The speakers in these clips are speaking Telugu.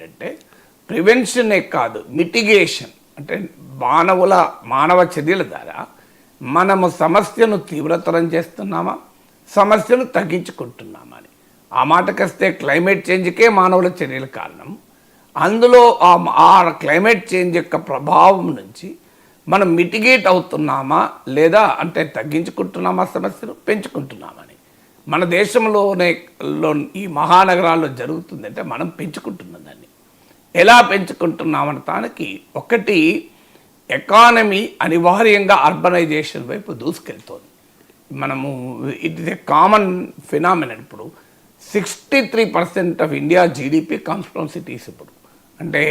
ఏంటంటే ప్రివెన్షనే కాదు, మిటిగేషన్ అంటే మానవ చర్యల ద్వారా మనము సమస్యను తీవ్రతరం చేస్తున్నామా, సమస్యను తగ్గించుకుంటున్నామా అని. ఆ మాటకొస్తే క్లైమేట్ చేంజ్కే మానవుల చర్యల కారణం. అందులో ఆ క్లైమేట్ చేంజ్ యొక్క ప్రభావం నుంచి మనం మిటిగేట్ అవుతున్నామా లేదా అంటే తగ్గించుకుంటున్నామా, సమస్యను పెంచుకుంటున్నామని. మన దేశంలోనే ఈ మహానగరాల్లో జరుగుతుందంటే మనం పెంచుకుంటున్నాం దాన్ని. ఎలా పెంచుకుంటున్నామని దానికి ఒకటి, ఎకానమీ అనివార్యంగా అర్బనైజేషన్ వైపు దూసుకెళ్తోంది. మనము it is a common phenomenon. ఇప్పుడు 63% of India GDP comes from cities. ఇప్పుడు అంటే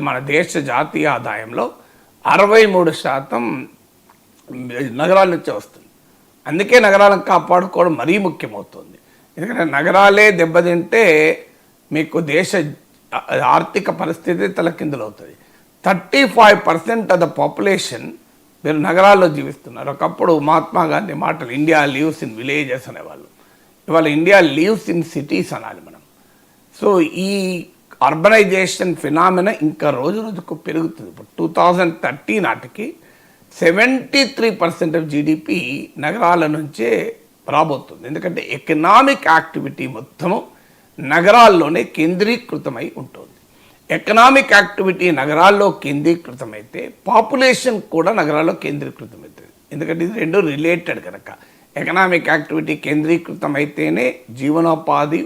మన దేశ జాతీయ ఆదాయంలో 63% నగరాల నుంచే వస్తుంది. అందుకే నగరాలను కాపాడుకోవడం మరీ ముఖ్యమవుతుంది. ఎందుకంటే నగరాలే దెబ్బతింటే మీకు దేశ ఆర్థిక పరిస్థితి తలకిందులవుతుంది. 35% ఆఫ్ ద పాపులేషన్ మీరు నగరాల్లో జీవిస్తున్నారు. ఒకప్పుడు మహాత్మా గాంధీ మాటలు ఇండియా లీవ్స్ ఇన్ విలేజెస్ అనేవాళ్ళు. ఇవాళ ఇండియా లీవ్స్ ఇన్ సిటీస్ అనాలి మనం. సో ఈ అర్బనైజేషన్ ఫినామినా ఇంకా రోజు రోజుకు పెరుగుతుంది. ఇప్పుడు 2030 నాటికి 73% ఆఫ్ జీడిపి నగరాల నుంచే రాబోతుంది. ఎందుకంటే ఎకనామిక్ యాక్టివిటీ మొత్తము నగరాల్లోనే కేంద్రీకృతమై ఉంటుంది. ఎకనామిక్ యాక్టివిటీ నగరాల్లో కేంద్రీకృతమైతే పాపులేషన్ కూడా నగరాల్లో కేంద్రీకృతమవుతుంది. ఎందుకంటే ఇది రెండు రిలేటెడ్ కనుక. ఎకనామిక్ యాక్టివిటీ కేంద్రీకృతం అయితేనే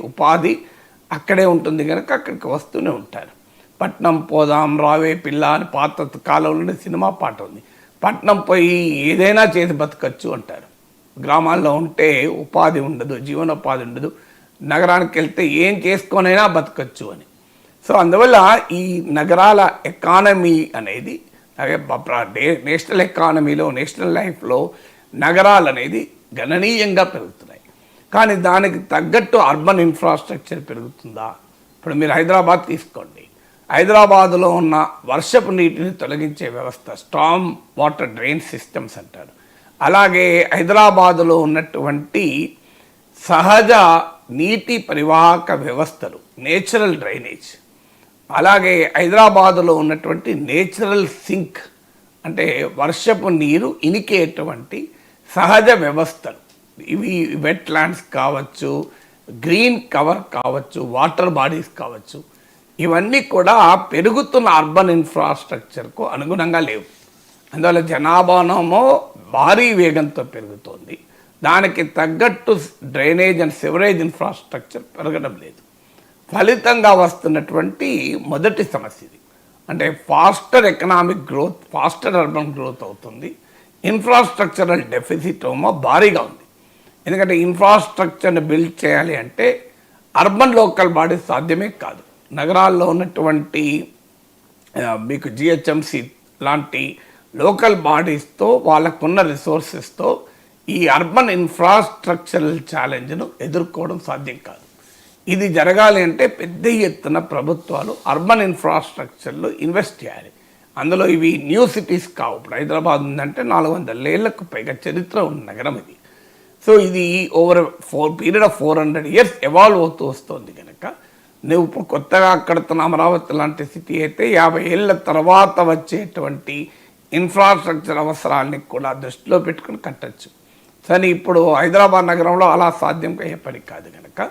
ఉపాధి అక్కడే ఉంటుంది కనుక అక్కడికి వస్తూనే ఉంటారు. పట్నం పోదాం రావే పిల్ల అని పాత కాలంలోనే సినిమా పాట ఉంది. పట్నం పోయి ఏదైనా చేసి బతకచ్చు అంటారు. గ్రామాల్లో ఉంటే ఉపాధి ఉండదు, జీవనోపాధి ఉండదు. నగరానికి వెళ్తే ఏం చేసుకొనైనా బతకచ్చు అని. సో అందువల్ల ఈ నగరాల ఎకానమీ అనేది నేషనల్ ఎకానమీలో, నేషనల్ లైఫ్లో నగరాలు అనేది గణనీయంగా పెరుగుతున్నాయి. కానీ దానికి తగ్గట్టు అర్బన్ ఇన్ఫ్రాస్ట్రక్చర్ పెరుగుతుందా? ఇప్పుడు మీరు హైదరాబాద్ తీసుకోండి. హైదరాబాదులో ఉన్న వర్షపు నీటిని తొలగించే వ్యవస్థ, స్టార్మ్ వాటర్ డ్రైన్ సిస్టమ్స్ అంటారు. అలాగే హైదరాబాదులో ఉన్నటువంటి సహజ నీటి పరివాహక వ్యవస్థలు, నేచురల్ డ్రైనేజ్, అలాగే హైదరాబాదులో ఉన్నటువంటి నేచురల్ సింక్ అంటే వర్షపు నీరు ఇనికేటువంటి సహజ వ్యవస్థలు, ఇవి వెట్ ల్యాండ్స్ కావచ్చు, గ్రీన్ కవర్ కావచ్చు, వాటర్ బాడీస్ కావచ్చు, ఇవన్నీ కూడా పెరుగుతున్న అర్బన్ ఇన్ఫ్రాస్ట్రక్చర్కు అనుగుణంగా లేవు. అందువల్ల జనాభానేమో భారీ వేగంతో పెరుగుతోంది. దానికి తగ్గట్టు డ్రైనేజ్ అండ్ సివరేజ్ ఇన్ఫ్రాస్ట్రక్చర్ పెరగడం లేదు. ఫలితంగా వస్తున్నటువంటి మొదటి సమస్య ఇది. అంటే faster economic growth, faster urban growth అవుతుంది. ఇన్ఫ్రాస్ట్రక్చరల్ డెఫిసిట్ ఏమో భారీగా ఉంది. ఎందుకంటే ఇన్ఫ్రాస్ట్రక్చర్ని బిల్డ్ చేయాలి అంటే అర్బన్ లోకల్ బాడీస్ సాధ్యమే కాదు. నగరాల్లో ఉన్నటువంటి మీకు జిహెచ్ఎంసి లాంటి లోకల్ బాడీస్తో వాళ్ళకున్న రిసోర్సెస్తో ఈ అర్బన్ ఇన్ఫ్రాస్ట్రక్చరల్ ఛాలెంజ్ను ఎదుర్కోవడం సాధ్యం కాదు. ఇది జరగాలి అంటే పెద్ద ఎత్తున ప్రభుత్వాలు అర్బన్ ఇన్ఫ్రాస్ట్రక్చర్లో ఇన్వెస్ట్ చేయాలి. అందులో ఇవి న్యూ సిటీస్ కావు. ఇప్పుడు హైదరాబాద్ ఉందంటే 400 ఏళ్లకు పైగా చరిత్ర ఉన్న నగరం ఇది. సో ఇది over period of 400 years evolve అవుతూ వస్తుంది కనుక నువ్వు ఇప్పుడు కొత్తగా కడుతున్న అమరావతి లాంటి సిటీ అయితే 50 ఏళ్ళ తర్వాత వచ్చేటువంటి ఇన్ఫ్రాస్ట్రక్చర్ అవసరాలని కూడా దృష్టిలో పెట్టుకుని కట్టచ్చు. కానీ ఇప్పుడు హైదరాబాద్ నగరంలో అలా సాధ్యం అయ్యే పని కాదు కనుక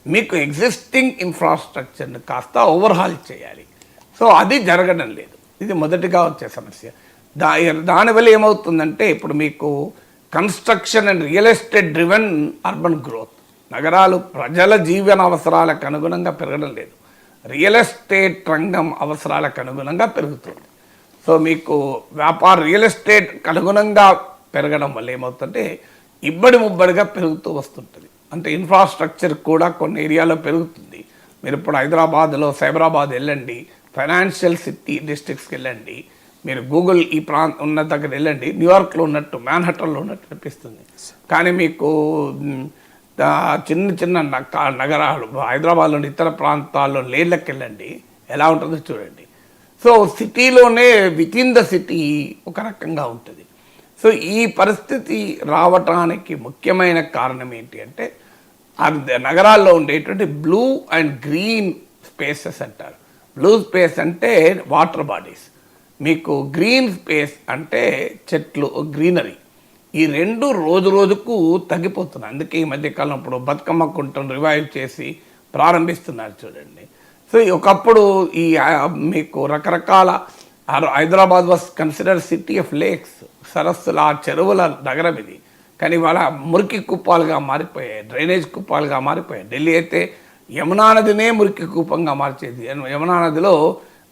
మీకు ఎగ్జిస్టింగ్ ఇన్ఫ్రాస్ట్రక్చర్ని కాస్త ఓవర్హాల్ చేయాలి. సో అది జరగడం లేదు. ఇది మొదటిగా వచ్చే సమస్య. దానివల్ల ఏమవుతుందంటే ఇప్పుడు మీకు construction and real estate driven urban growth, నగరాలు ప్రజల జీవన అవసరాలకు అనుగుణంగా పెరగడం లేదు, రియల్ ఎస్టేట్ రంగం అవసరాలకు అనుగుణంగా పెరుగుతుంది. సో మీకు రియల్ ఎస్టేట్ అనుగుణంగా పెరగడం వల్ల ఏమవుతుందంటే ముబ్బడిగా పెరుగుతూ వస్తుంటుంది. అంటే ఇన్ఫ్రాస్ట్రక్చర్ కూడా కొన్ని ఏరియాలో పెరుగుతుంది. మీరు ఇప్పుడు హైదరాబాద్లో సైబరాబాద్ వెళ్ళండి, ఫైనాన్షియల్ సిటీ డిస్ట్రిక్ట్స్కి వెళ్ళండి, మీరు గూగుల్ ఈ ఉన్న దగ్గర వెళ్ళండి, న్యూయార్క్లో ఉన్నట్టు, మ్యాన్హట్టన్లో ఉన్నట్టు అనిపిస్తుంది. కానీ మీకు చిన్న నగరాలు హైదరాబాద్లోని ఇతర ప్రాంతాల్లో లేళ్ళకి వెళ్ళండి, ఎలా ఉంటుందో చూడండి. సో సిటీలోనే వితిన్ ద సిటీ ఒక రకంగా ఉంటుంది. సో ఈ పరిస్థితి రావటానికి ముఖ్యమైన కారణం ఏంటి అంటే నగరాల్లో ఉండేటువంటి బ్లూ అండ్ గ్రీన్ స్పేసెస్ అంటారు. బ్లూ స్పేస్ అంటే వాటర్ బాడీస్, మీకు గ్రీన్ స్పేస్ అంటే చెట్లు, గ్రీనరీ. ఈ రెండు రోజు రోజుకు తగ్గిపోతున్నాయి. అందుకే ఈ మధ్యకాలం ఇప్పుడు బతుకమ్మ కుంటను రివైవ్ చేసి ప్రారంభిస్తున్నారు చూడండి. సో ఒకప్పుడు ఈ మీకు రకరకాల Hyderabad was consider city of lakes, సరస్సుల చెరువుల నగరం ఇది. కానీ ఇవాళ మురికి కుప్పాలుగా మారిపోయాయి, డ్రైనేజ్ కుప్పాలుగా మారిపోయాయి. ఢిల్లీ అయితే యమునా నదినే మురికి కూపంగా మార్చేది. యమునా నదిలో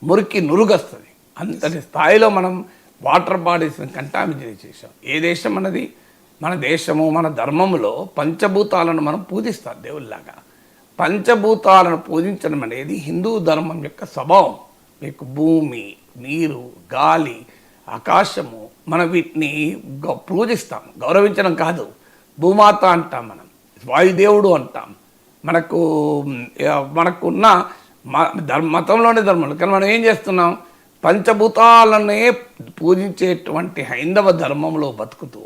మురికి నురుగొస్తుంది. అంతటి స్థాయిలో మనం వాటర్ బాడీస్ని కంటామినేట్ చేసాం. ఏ దేశం అన్నది? మన దేశము, మన ధర్మంలో పంచభూతాలను మనం పూజిస్తాం దేవుళ్ళలాగా. పంచభూతాలను పూజించడం అనేది హిందూ ధర్మం యొక్క స్వభావం. మీకు భూమి, నీరు, గాలి, ఆకాశము, మనం వీటిని పూజిస్తాం. గౌరవించడం కాదు. భూమాత అంటాం, మనం వాయుదేవుడు అంటాం. మనకున్న మతంలోనే ధర్మం. కానీ మనం ఏం చేస్తున్నాం? పంచభూతాలనే పూజించేటువంటి హైందవ ధర్మంలో బతుకుతూ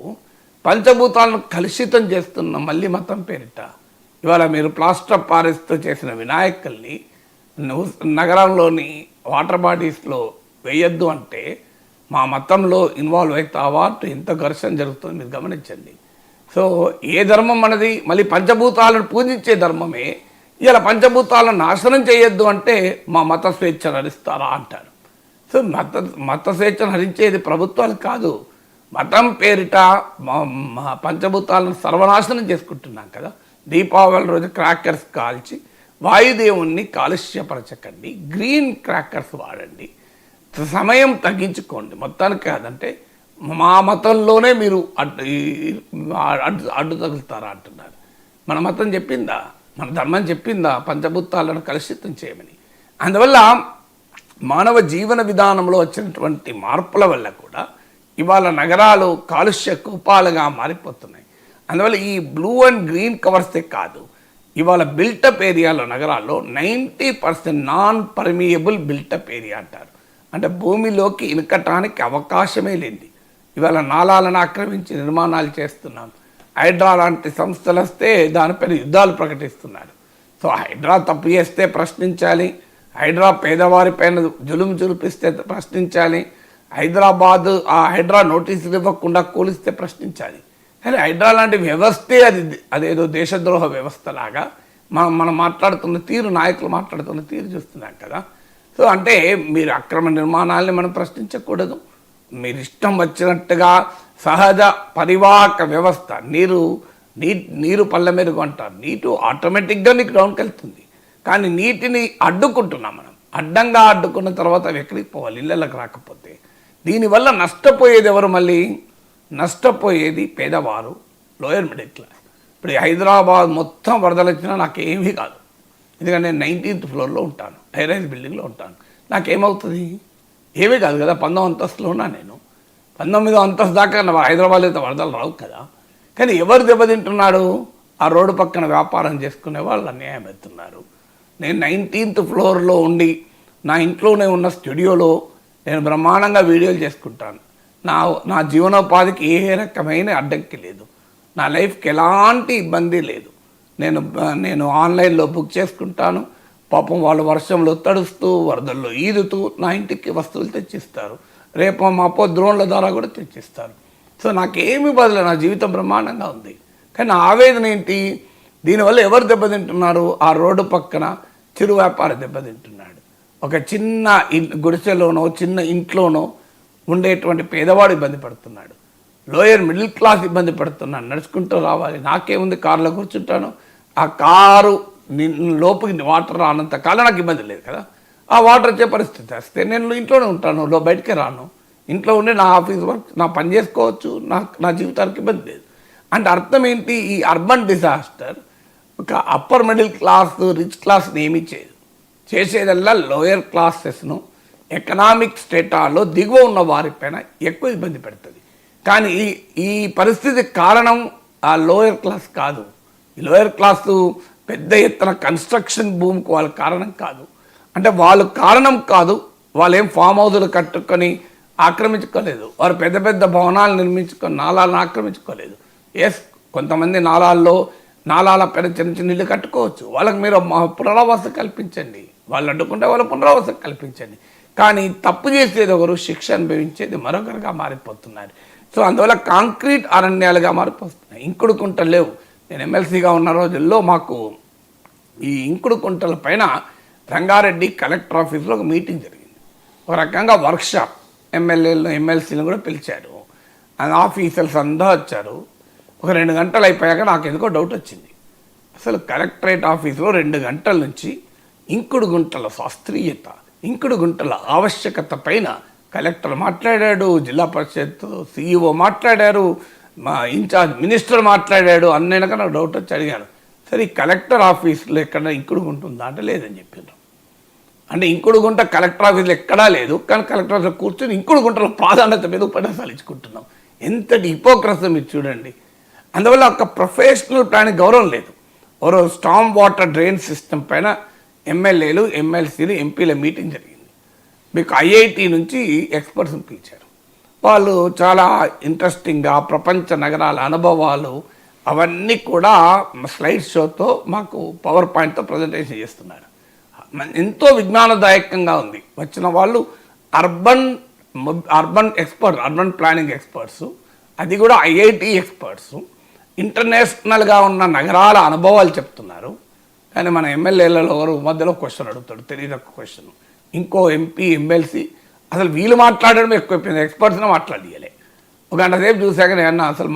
పంచభూతాలను కలుషితం చేస్తున్నాం మళ్ళీ మతం పేరిట. ఇవాళ మీరు ప్లాస్టర్ ఆఫ్ పారిస్తో చేసిన వినాయకుల్ని నగరంలోని వాటర్ బాడీస్లో వేయొద్దు అంటే మా మతంలో ఇన్వాల్వ్ అవుతావా అంటూ ఎంత ఘర్షణ జరుగుతుందో మీరు గమనించండి. సో ఏ ధర్మం మనది? మళ్ళీ పంచభూతాలను పూజించే ధర్మమే ఇలా పంచభూతాలను నాశనం చేయొద్దు అంటే మా మత స్వేచ్ఛను హరిస్తారా అంటారు. సో మత స్వేచ్ఛను హరించేది ప్రభుత్వాలు కాదు. మతం పేరిట పంచభూతాలను సర్వనాశనం చేసుకుంటున్నాం కదా. దీపావళి రోజు క్రాకర్స్ కాల్చి వాయుదేవుణ్ణి కాలుష్యపరచకండి, గ్రీన్ క్రాకర్స్ వాడండి, సమయం తగ్గించుకోండి. మొత్తానికి కాదంటే మా మతంలోనే మీరు అడ్డు తగులుతారా అంటున్నారు. మన మతం చెప్పిందా? మన ధర్మం చెప్పిందా పంచభూతాలను కలుషితం చేయమని? అందువల్ల మానవ జీవన విధానంలో వచ్చినటువంటి మార్పుల వల్ల కూడా ఇవాళ నగరాలు కాలుష్య కూపాలుగా మారిపోతున్నాయి. అందువల్ల ఈ బ్లూ అండ్ గ్రీన్ కవర్సే కాదు, ఇవాళ బిల్టప్ ఏరియాలో నగరాల్లో 90% నాన్ పర్మియబుల్ బిల్టప్ ఏరియా అంటారు. అంటే భూమిలోకి ఇనకటానికి అవకాశమే లేనిది. ఇవాళ నాలాలను ఆక్రమించి నిర్మాణాలు చేస్తున్నాం. హైడ్రా లాంటి సంస్థలు వస్తే దానిపైన యుద్ధాలు ప్రకటిస్తున్నారు. సో హైడ్రా తప్పు చేస్తే ప్రశ్నించాలి, హైడ్రా పేదవారిపైన జులుం చూపిస్తే ప్రశ్నించాలి, హైడ్రా నోటీసులు ఇవ్వకుండా కూలిస్తే ప్రశ్నించాలి. కానీ హైడ్రా లాంటి వ్యవస్థే అదేదో దేశద్రోహ వ్యవస్థలాగా మనం మాట్లాడుతున్న తీరు, నాయకులు మాట్లాడుతున్న తీరు చూస్తున్నాం కదా. సో అంటే మీరు అక్రమ నిర్మాణాలని మనం ప్రశ్నించకూడదు. మీరు ఇష్టం వచ్చినట్టుగా సహజ పరివాహక వ్యవస్థ, నీరు పళ్ళ మెరుగు అంటారు. నీరు ఆటోమేటిక్గా నీకు డౌన్కి వెళ్తుంది. కానీ నీటిని అడ్డుకుంటున్నాం మనం. అడ్డంగా అడ్డుకున్న తర్వాత అవి ఎక్కడికి పోవాలి? ఇళ్ళకి రాకపోతే. దీనివల్ల నష్టపోయేది ఎవరు? మళ్ళీ నష్టపోయేది పేదవారు, లోయర్ మిడిల్ క్లాస్. ఇప్పుడు హైదరాబాద్ మొత్తం వరదలు వచ్చినా నాకేమీ కాదు, ఎందుకంటే నేను 19th ఫ్లోర్లో ఉంటాను, హైరైజ్ బిల్డింగ్లో ఉంటాను. నాకేమవుతుంది? ఏమీ కాదు కదా. 19వ అంతస్తులో ఉన్నా నేను. 19వ అంతస్తు దాకా హైదరాబాద్లో అయితే వరదలు రావు కదా. కానీ ఎవరు దెబ్బతింటున్నాడు? ఆ రోడ్డు పక్కన వ్యాపారం చేసుకునే వాళ్ళు అన్యాయం అవుతున్నారు. నేను 19th ఫ్లోర్లో ఉండి నా ఇంట్లోనే ఉన్న స్టూడియోలో నేను బ్రహ్మాండంగా వీడియోలు చేసుకుంటాను. నా జీవనోపాధికి ఏ రకమైన అడ్డంకి లేదు, నా లైఫ్కి ఎలాంటి ఇబ్బంది లేదు. నేను ఆన్లైన్లో బుక్ చేసుకుంటాను. పాపం వాళ్ళు వర్షంలో తడుస్తూ వరదల్లో ఈదుతూ నా ఇంటికి వస్తువులు తెచ్చిస్తారు. రేపు మాపో డ్రోన్ల ద్వారా కూడా తెచ్చిస్తారు. సో నాకేమీ బదులు నా జీవితం బ్రహ్మాండంగా ఉంది. కానీ ఆవేదన ఏంటి? దీనివల్ల ఎవరు దెబ్బతింటున్నారు? ఆ రోడ్డు పక్కన చిరు వ్యాపారి దెబ్బతింటున్నాడు. ఒక చిన్న గుడిసెలోనో చిన్న ఇంట్లోనో ఉండేటువంటి పేదవాడు ఇబ్బంది పడుతున్నాడు. లోయర్ మిడిల్ క్లాస్ ఇబ్బంది పడుతున్నాడు. నడుచుకుంటూ రావాలి. నాకేముంది, కారులో కూర్చుంటాను. ఆ కారు లోపలికి వాటర్ రానంత కాలం నాకు ఇబ్బంది లేదు కదా. ఆ వాటర్ వచ్చే పరిస్థితి వస్తే నేను ఇంట్లోనే ఉంటాను, బయటికే రాను. ఇంట్లో ఉండి నా ఆఫీస్ వర్క్, నా పని చేసుకోవచ్చు. నా జీవితానికి ఇబ్బంది లేదు. అంటే అర్థం ఏంటి? ఈ అర్బన్ డిజాస్టర్ ఒక అప్పర్ మిడిల్ క్లాస్, రిచ్ క్లాస్ని ఏమీ చేయదు. చేసేదల్లా లోయర్ క్లాసెస్ను, ఎకనామిక్ స్టేటాలో దిగువ ఉన్న వారిపైన ఎక్కువ ఇబ్బంది పెడుతుంది. కానీ ఈ పరిస్థితి కారణం ఆ లోయర్ క్లాస్ కాదు. ఈ లోయర్ క్లాసు పెద్ద ఎత్తున కన్స్ట్రక్షన్ భూమికి వాళ్ళ కారణం కాదు. అంటే వాళ్ళు కారణం కాదు. వాళ్ళు ఏం ఫామ్ హౌజులు కట్టుకొని ఆక్రమించుకోలేదు. వారు పెద్ద పెద్ద భవనాలు నిర్మించుకొని నాలాలను ఆక్రమించుకోలేదు. ఎస్, కొంతమంది నాలాల్లో నాలాల పైన చిన్న చిన్న ఇల్లు కట్టుకోవచ్చు. వాళ్ళకి మీరు పునరావాసం కల్పించండి, వాళ్ళు అడ్డుకుంటే వాళ్ళ పునరావాసం కల్పించండి. కానీ తప్పు చేసేది ఒకరు, శిక్ష అనుభవించేది మరొకరుగా మారిపోతున్నారు. సో అందువల్ల కాంక్రీట్ అరణ్యాలుగా మారిపోతున్నాయి. ఇంకుడు కుంటలు లేవు. నేను ఎమ్మెల్సీగా ఉన్న రోజుల్లో మాకు ఈ ఇంకుడు కుంటల పైన రంగారెడ్డి కలెక్టర్ ఆఫీస్లో ఒక మీటింగ్ జరిగింది. ఒక రకంగా వర్క్షాప్, ఎమ్మెల్యేలను ఎమ్మెల్సీలను కూడా పిలిచారు, ఆఫీసర్స్ అంతా వచ్చారు. ఒక 2 గంటలు అయిపోయాక నాకు ఎందుకో డౌట్ వచ్చింది. అసలు కలెక్టరేట్ ఆఫీసులో 2 గంటల నుంచి ఇంకుడు గుంటల శాస్త్రీయత, ఇంకుడు గుంటల ఆవశ్యకత పైన కలెక్టర్ మాట్లాడాడు, జిల్లా పరిషత్ సిఇఓ మాట్లాడారు, మా ఇన్ఛార్జ్ మినిస్టర్ మాట్లాడాడు. అన్నైనాక నాకు డౌట్ వచ్చి అడిగాను, సరే ఈ కలెక్టర్ ఆఫీస్లో ఎక్కడ ఇంకుడు గుంట ఉందా అంటే లేదని చెప్పారు. అంటే ఇంకుడు గుంట కలెక్టర్ ఆఫీస్లో ఎక్కడా లేదు, కానీ కలెక్టర్ ఆఫీస్లో కూర్చొని ఇంకుడు గుంటల ప్రాధాన్యత మీద ఉపన్యాసాలు ఇచ్చుకుంటున్నాం. ఎంతటి హిపోక్రసీ మీరు చూడండి. అందువల్ల ఒక ప్రొఫెషనల్ ప్లాన్కి గౌరవం లేదు. ఒక స్టామ్ వాటర్ డ్రైన్ సిస్టమ్ పైన ఎమ్మెల్యేలు, ఎమ్మెల్సీలు, ఎంపీల మీటింగ్ జరిగింది. మీకు ఐఐటి నుంచి ఎక్స్పర్ట్స్ని పిలిచారు. వాళ్ళు చాలా ఇంట్రెస్టింగ్గా ప్రపంచ నగరాల అనుభవాలు అవన్నీ కూడా స్లైడ్ షోతో మాకు పవర్ పాయింట్తో ప్రజెంటేషన్ చేస్తున్నారు. ఎంతో విజ్ఞానదాయకంగా ఉంది. వచ్చిన వాళ్ళు urban expert, urban planning experts, అది కూడా ఐఐటి ఎక్స్పర్ట్స్, ఇంటర్నేషనల్గా ఉన్న నగరాల అనుభవాలు చెప్తున్నారు. కానీ మన ఎమ్మెల్యేలలో ఎవరు మధ్యలో క్వశ్చన్ అడుగుతాడు, తెలియదు ఒక క్వశ్చన్. ఇంకో ఎంపీ, ఎమ్మెల్సీ అసలు వీళ్ళు మాట్లాడడం ఎక్కువైపోయింది, ఎక్స్పర్ట్స్నే మాట్లాడియలే. ఒక గంట సేపు చూశాక నేను అసలు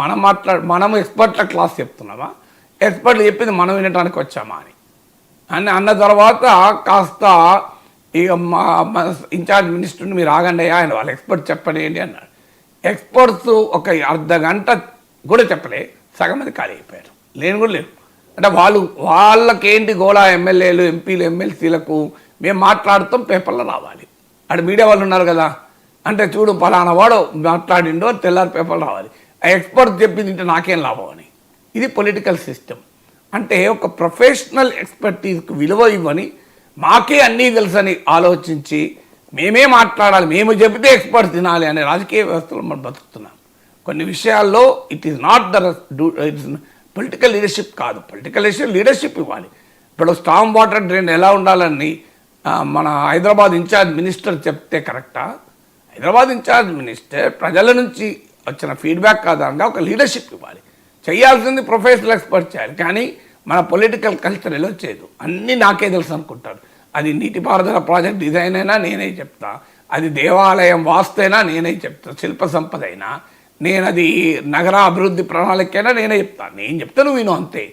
మనం ఎక్స్పర్ట్ల క్లాస్ చెప్తున్నామా, ఎక్స్పర్ట్లు చెప్పింది మనం వినడానికి వచ్చామా అని అన్న తర్వాత కాస్త ఇక మా ఇన్ఛార్జ్ మినిస్టర్ని మీరు ఆగండి ఆయన వాళ్ళ ఎక్స్పర్ట్ చెప్పండి ఏంటి అన్నాడు. ఎక్స్పర్ట్స్ ఒక అర్ధ గంట కూడా చెప్పలే, సగం మంది ఖాళీ అయిపోయారు, లేని కూడా లేరు. అంటే వాళ్ళకేంటి గోళా, ఎమ్మెల్యేలు, ఎంపీలు, ఎమ్మెల్సీలకు మేము మాట్లాడుతాం, పేపర్లో రావాలి. అక్కడ మీడియా వాళ్ళు ఉన్నారు కదా, అంటే చూడు పలానా వాడు మాట్లాడిండో తెల్లారి పేపర్లు రావాలి. ఆ ఎక్స్పర్ట్ చెప్పింది అంటే నాకేం లాభం అని. ఇది పొలిటికల్ సిస్టమ్. అంటే ఒక ప్రొఫెషనల్ ఎక్స్పర్టీస్కి విలువ ఇవ్వని, మాకే అన్నీ తెలుసని ఆలోచించి మేమే మాట్లాడాలి, మేము చెబితే ఎక్స్పర్ట్ తినాలి అనే రాజకీయ వ్యవస్థలో మనం బతుకుతున్నాం. కొన్ని విషయాల్లో it is not the political leadership కాదు, పొలిటికల్ లీడర్షిప్ ఇవ్వాలి. ఇప్పుడు స్టామ్ వాటర్ డ్రైన్ ఎలా ఉండాలని మన హైదరాబాద్ ఇన్ఛార్జ్ మినిస్టర్ చెప్తే కరెక్టా? హైదరాబాద్ ఇన్ఛార్జ్ మినిస్టర్ ప్రజల నుంచి వచ్చిన ఫీడ్బ్యాక్ ఆధారంగా ఒక లీడర్షిప్ ఇవ్వాలి. చేయాల్సింది ప్రొఫెషనల్ ఎక్స్పర్ట్ చేయాలి. కానీ మన పొలిటికల్ కల్చర్ ఎలా చేయదు, అన్నీ నాకే తెలుసు అనుకుంటారు. అది నీటిపారుదల ప్రాజెక్ట్ డిజైన్ అయినా నేనే చెప్తా, అది దేవాలయం వాస్తు అయినా నేనే చెప్తా, శిల్ప సంపద అయినా నేను, అది నగర అభివృద్ధి ప్రణాళికైనా నేనే చెప్తాను. నేను చెప్తాను విను అంతే.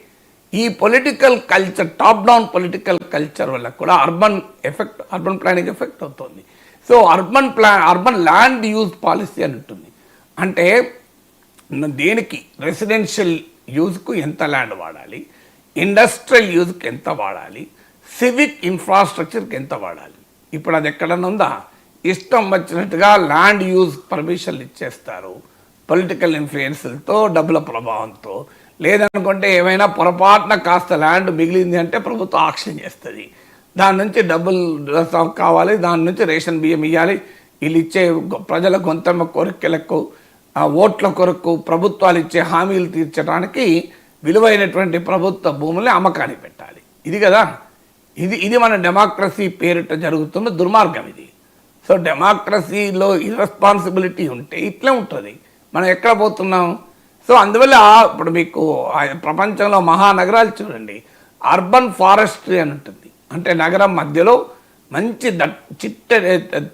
ఈ political culture, top down political culture వల్ల కూడా అర్బన్ ప్లానింగ్ ఎఫెక్ట్ అవుతుంది. So urban land use policy అని ఉంటుంది. అంటే దేనికి రెసిడెన్షియల్ యూజ్కు ఎంత ల్యాండ్ వాడాలి, ఇండస్ట్రియల్ యూజ్కి ఎంత వాడాలి, సివిక్ ఇన్ఫ్రాస్ట్రక్చర్కి ఎంత వాడాలి. ఇప్పుడు అది ఎక్కడన్నా ఉందా? ఇష్టం వచ్చినట్టుగా ల్యాండ్ యూజ్ పర్మిషన్లు ఇచ్చేస్తారు, పొలిటికల్ ఇన్ఫ్లుయెన్స్లతో, డబ్బుల ప్రభావంతో. లేదనుకుంటే ఏమైనా పొరపాటున కాస్త ల్యాండ్ మిగిలింది అంటే ప్రభుత్వం ఆక్షన్ చేస్తుంది, దాని నుంచి డబ్బులు కావాలి, దాని నుంచి రేషన్ బియ్యం ఇవ్వాలి. వీళ్ళు ఇచ్చే ప్రజల గొంతమ్మ కోరికలకు, ఓట్ల కొరకు ప్రభుత్వాలు ఇచ్చే హామీలు తీర్చడానికి విలువైనటువంటి ప్రభుత్వ భూముల్ని అమ్మకానికి పెట్టాలి. ఇది కదా, ఇది మన డెమోక్రసీ పేరిట జరుగుతున్న దుర్మార్గం ఇది. సో డెమోక్రసీలో ఇర్రెస్పాన్సిబిలిటీ ఉంటే ఇట్లే ఉంటుంది. మనం ఎక్కడ పోతున్నాం? సో అందువల్ల ఇప్పుడు మీకు ప్రపంచంలో మహానగరాలు చూడండి, అర్బన్ ఫారెస్ట్రీ అని ఉంటుంది. అంటే నగరం మధ్యలో మంచి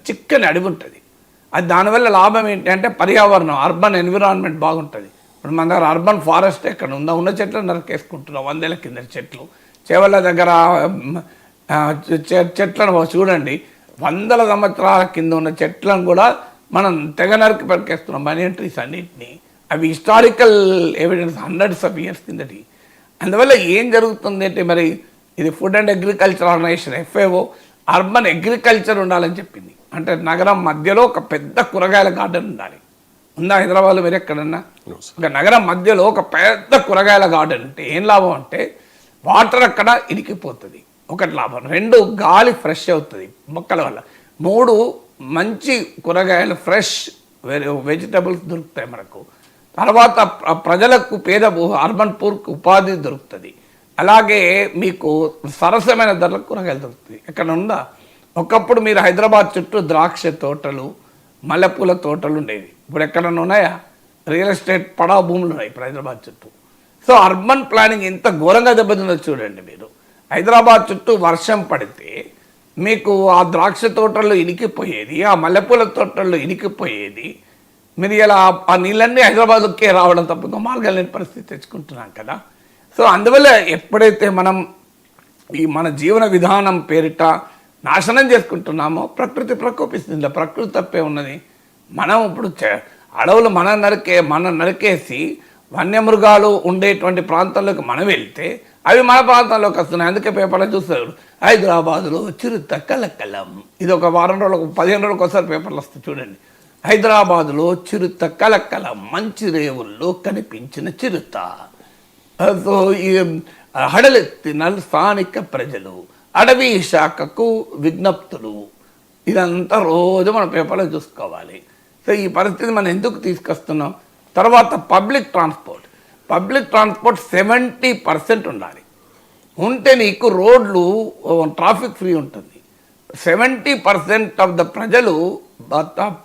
చిక్కని అడవి ఉంటుంది. అది దానివల్ల లాభం ఏంటి అంటే పర్యావరణం, అర్బన్ ఎన్విరాన్మెంట్ బాగుంటుంది. ఇప్పుడు మన దగ్గర అర్బన్ ఫారెస్ట్ ఎక్కడ ఉందా? ఉన్న చెట్లు నరికేసుకుంటున్నాం, 100 ఏళ్ల కింద చెట్లు. చేవల దగ్గర చెట్లను చూడండి, 100 సంవత్సరాల కింద ఉన్న చెట్లను కూడా మనం తెగ నరికి పెరికేస్తున్నాం, బనియన్ ట్రీస్ అన్నింటినీ. అవి historical evidence, hundreds of years కిందటి. అందువల్ల ఏం జరుగుతుంది అంటే, మరి ఇది food and agriculture organisation FAO urban agriculture ఉండాలని చెప్పింది. అంటే నగరం మధ్యలో ఒక పెద్ద కూరగాయల గార్డెన్ ఉండాలి. ఉందా హైదరాబాద్లో? మీరు ఎక్కడన్నా ఒక నగరం మధ్యలో ఒక పెద్ద కూరగాయల గార్డెన్ అంటే ఏం లాభం అంటే, వాటర్ అక్కడ ఇరికిపోతుంది, ఒకటి లాభం. 2 గాలి ఫ్రెష్ అవుతుంది మొక్కల వల్ల. 3 మంచి కూరగాయలు, ఫ్రెష్ వెజిటబుల్స్ దొరుకుతాయి మనకు. తర్వాత ప్రజలకు అర్బన్ పూర్కి ఉపాధి దొరుకుతుంది. అలాగే మీకు సరసమైన ధరలకు కూరగాయలు దొరుకుతుంది. ఎక్కడ ఉందా? ఒకప్పుడు మీరు హైదరాబాద్ చుట్టూ ద్రాక్ష తోటలు, మల్లెపూల తోటలు ఉండేవి. ఇప్పుడు ఎక్కడన్నా ఉన్నాయా? రియల్ ఎస్టేట్ పడవ భూములు ఉన్నాయి ఇప్పుడు హైదరాబాద్ చుట్టూ. సో అర్బన్ ప్లానింగ్ ఎంత ఘోరంగా దెబ్బతిందో చూడండి మీరు. హైదరాబాద్ చుట్టూ వర్షం పడితే మీకు ఆ ద్రాక్ష తోటల్లో ఇనికిపోయేది, ఆ మల్లెపూల తోటల్లో ఇనికిపోయేది. మీరు ఇలా ఆ నీళ్ళన్నీ హైదరాబాద్కే రావడం తప్ప మార్గాలు లేని పరిస్థితి తెచ్చుకుంటున్నాం కదా. సో అందువల్ల ఎప్పుడైతే మనం ఈ మన జీవన విధానం పేరిట నాశనం చేసుకుంటున్నామో ప్రకృతి ప్రకోపిస్తుంది. ప్రకృతి తప్పే ఉన్నది. మనం ఇప్పుడు అడవులు మనం నరికేసి వన్యమృగాలు ఉండేటువంటి ప్రాంతాల్లోకి మనం వెళ్తే అవి మన ప్రాంతాల్లోకి వస్తున్నాయి. అందుకే పేపర్లో చూస్తారు హైదరాబాదులో చిరుత కలకలం. ఇది ఒక వారం రోజులకు 15 రోజులకు ఒకసారి పేపర్లు వస్తాయి చూడండి. హైదరాబాదులో చిరుత కలకలం, మంచి రేవుల్లో కనిపించిన చిరుత. సో ఈ హడలెత్తిన స్థానిక ప్రజలు, అడవి శాఖకు విజ్ఞప్తులు. ఇదంతా రోజు మన పేపర్లో చూసుకోవాలి. సో ఈ పరిస్థితి మనం ఎందుకు తీసుకొస్తున్నాం? తర్వాత పబ్లిక్ ట్రాన్స్పోర్ట్ 70% ఉండాలి. ఉంటే నీకు రోడ్లు ట్రాఫిక్ ఫ్రీ ఉంటుంది. 70% ఆఫ్ ద ప్రజలు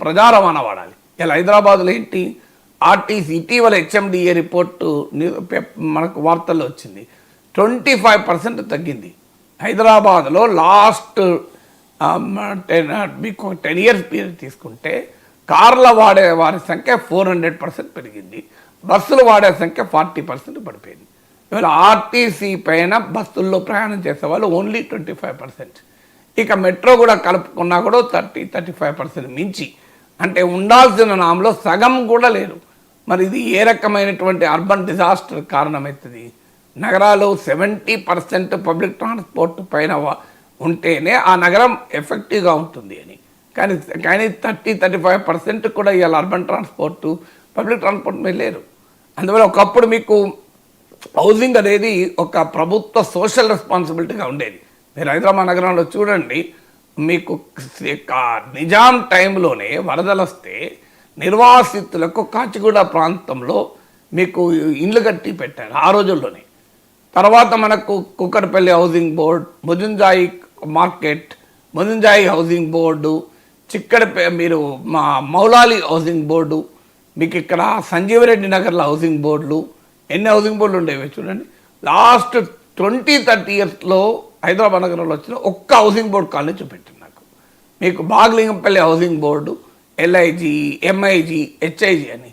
ప్రజా రవాణా వాడాలి. ఇలా హైదరాబాద్లో ఏంటి ఆర్టీసీ ఇటీవల HMDA రిపోర్టు మనకు వార్తల్లో వచ్చింది. 25% తగ్గింది. హైదరాబాద్లో లాస్ట్ మీకు 10 years పీరియడ్ తీసుకుంటే కార్ల వాడే వారి సంఖ్య 400% పెరిగింది. బస్సులు వాడే సంఖ్య 40% పడిపోయింది. ఇవాళ ఆర్టీసీ పైన బస్సుల్లో ప్రయాణం చేసే వాళ్ళు ఓన్లీ 25%. ఇక మెట్రో కూడా కలుపుకున్నా కూడా 30-35% మించి, అంటే ఉండాల్సిన నామలో సగం కూడా లేరు. మరి ఇది ఏ రకమైనటువంటి అర్బన్ డిజాస్టర్ కారణమవుతుంది? నగరాలు 70% పబ్లిక్ ట్రాన్స్పోర్ట్ పైన ఉంటేనే ఆ నగరం ఎఫెక్టివ్గా ఉంటుంది అని. కానీ 30-35% కూడా ఇవాళ అర్బన్ ట్రాన్స్పోర్టు పబ్లిక్ ట్రాన్స్పోర్ట్ మీద లేరు. అందువల్ల ఒకప్పుడు మీకు హౌసింగ్ అనేది ఒక ప్రభుత్వ సోషల్ రెస్పాన్సిబిలిటీగా ఉండేది. మీరు హైదరాబాద్ నగరంలో చూడండి, మీకు నిజాం టైంలోనే వరదలు వస్తే నిర్వాసితులకు కాచిగూడ ప్రాంతంలో మీకు ఇండ్లు కట్టి పెట్టారు ఆ రోజుల్లోనే. తర్వాత మనకు Kukatpally housing board, Mozamjahi market, Mozamjahi housing board, మీరు మౌలాలి హౌసింగ్ బోర్డు, మీకు ఇక్కడ సంజీవరెడ్డి నగర్లో హౌసింగ్ బోర్డులు, ఎన్ని హౌసింగ్ బోర్డులు ఉండేవి చూడండి. లాస్ట్ 20-30 yearsలో హైదరాబాద్ నగరంలో వచ్చిన ఒక్క హౌసింగ్ బోర్డు కాలనీ చూపెట్టింది నాకు. మీకు Bagh Lingampally housing board, LIG, MIG, HIG అని.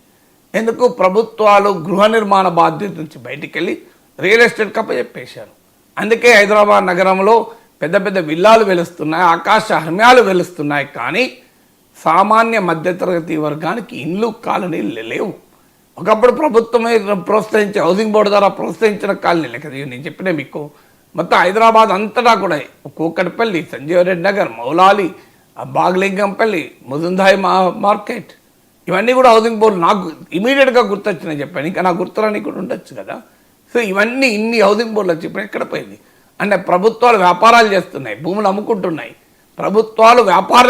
ఎందుకు? ప్రభుత్వాలు గృహ నిర్మాణ బాధ్యత నుంచి బయటికి వెళ్ళి రియల్ ఎస్టేట్ కప్పచెప్పేశారు. అందుకే హైదరాబాద్ నగరంలో పెద్ద పెద్ద విల్లాలు వెలుస్తున్నాయి, ఆకాశ హర్మ్యాలు వెలుస్తున్నాయి. కానీ సామాన్య మధ్యతరగతి వర్గానికి ఇండ్లు కాలనీలు లేవు. ఒకప్పుడు ప్రభుత్వమే ప్రోత్సహించే హౌసింగ్ బోర్డు ద్వారా ప్రోత్సహించిన కాలనీలే కదా నేను చెప్పిన మీకు. మొత్తం హైదరాబాద్ అంతటా కూడా కూకట్పల్లి, సంజీవరెడ్డి నగర్, మౌలాలి, బాగ్లింగంపల్లి, ముజుందాయి మార్కెట్, ఇవన్నీ కూడా హౌసింగ్ బోర్డు నాకు ఇమీడియట్గా గుర్తొచ్చినాయి చెప్పాను. ఇంకా నాకు గుర్తురానికి కూడా ఉండొచ్చు కదా. సో ఇవన్నీ ఇన్ని హౌసింగ్ బోర్డులు వచ్చి ఇప్పుడు ఎక్కడ పోయింది? అంటే ప్రభుత్వాలు వ్యాపారాలు చేస్తున్నాయి, భూములు అమ్ముకుంటున్నాయి. ప్రభుత్వాలు వ్యాపార